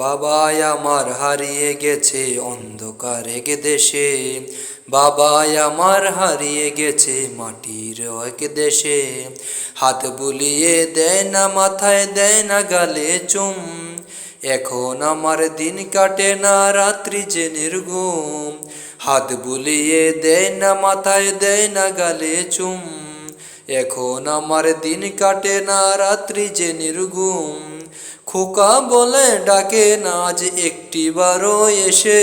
বাবাই আমার হারিয়ে গেছে অন্ধকার এক দেশে, বাবাই আমার হারিয়ে গেছে মাটির এক দেশে। হাত বুলিয়ে দেয় না মাথায়, দেয় না গালে চুম, এখন আমার দিন কাটে না রাত্রি যে নির্ঘুম। হাত বুলিয়ে দেয় না মাথায়, দেয় না গালে চুম, এখন আমার দিন কাটে না রাত্রি যে নির্ঘুম। খোকা বলে ডাকে না আজ একটিবারও এসে,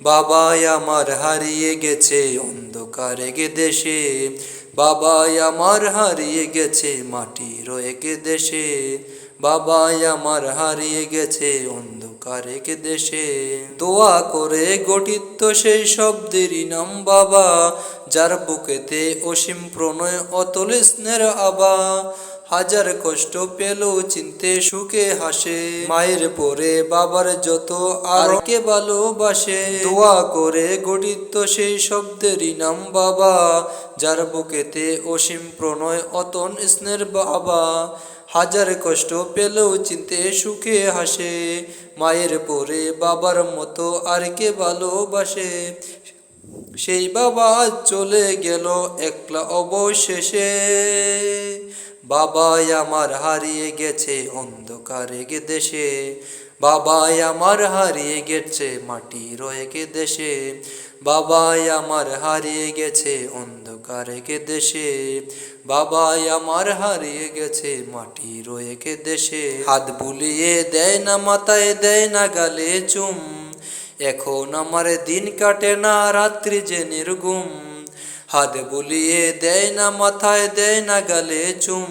বাবাই আমার হারিয়ে গেছে অন্ধকার এক দেশে, বাবাই আমার হারিয়ে গেছে মাটির এক দেশে, বাবাই আমার হারিয়ে গেছে অন্ধকার এক দেশে। দোয়া করে গঠিত সেই শব্দেরই নাম বাবা, যার বুকেতে অসীম প্রণয় অতল স্নেহের আবা। হাজার কষ্ট পেল চিনতে সুখে হাসে, মায়ের পরে বাবার যত আর কে ভালোবাসে। দোয়া করে গঠিত সেই শব্দেরই নাম বাবা, যার বুকেতে অসীম প্রণয় অতন স্নেহের বাবা। হাজার কষ্ট পেলেও চিনতে সুখে হাসে, মায়ের পরে বাবার মতো আর কে ভালোবাসে। সেই বাবা চলে গেল একলা অবশেষে, বাবাই আমার হারিয়ে গেছে অন্ধকার এক দেশে, বাবাই আমার হারিয়ে গেছে মাটির এক দেশে, বাবাই আমার হারিয়ে গেছে অন্ধকার এক দেশে, বাবাই আমার হারিয়ে গেছে মাটির এক দেশে। হাত বুলিয়ে দেয় না মাথায়, দেয় না গালে চুম, এখন আমার দিন কাটে না রাত্রি যে নির্ঘুম। হাত বুলিয়ে দেয় না মাথায়, দেয় না গালে চুম,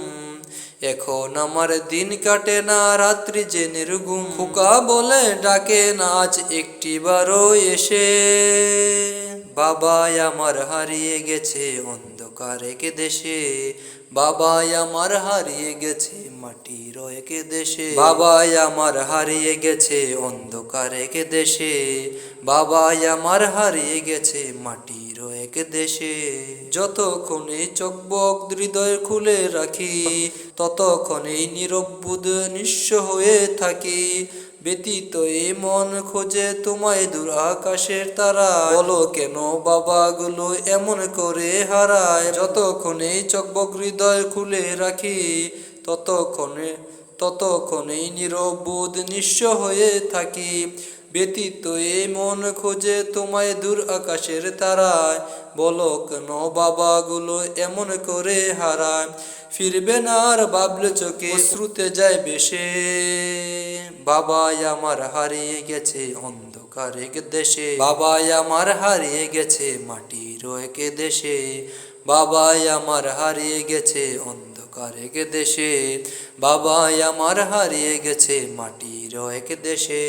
এখন আমার দিন কাটে না রাত্রি যে নির্ঘুম। খোকা বলে ডাকে না আজ একটিবারও এসে, বাবাই আমার হারিয়ে গেছে অন্ধকার এক দেশে, বাবাই আমার হারিয়ে গেছে মাটির এক দেশে, বাবাই আমার হারিয়ে গেছে অন্ধকার এক দেশে, বাবাই আমার হারিয়ে গেছে মাটির এক দেশে। যতক্ষণে চোখ হৃদয় খুলে রাখি, ততক্ষণেই নিরবুদ নিঃস্ব হয়ে থাকি। ব্যতীত এই মন খোঁজে তোমায় দূর আকাশের তারা, বলো কেন বাবাগুলো এমন করে হারায়। যতক্ষণে চোখ হৃদয় খুলে রাখি, ততক্ষণেই নিরবুদ নিঃস্ব হয়ে থাকি। ব্যতীত এই মন খোঁজে তোমায় দূর আকাশের তারায়, বলো কেন বাবাগুলো এমন করে হারায়। ফিরবে না আর বাবলে চোখে শ্রুতে যায় বেশে, বাবাই আমার হারিয়ে গেছে অন্ধকার এক দেশে, বাবাই আমার হারিয়ে গেছে মাটির এক দেশে, বাবাই আমার হারিয়ে গেছে অন্ধকার এক দেশে, বাবাই আমার হারিয়ে গেছে মাটির এক দেশে।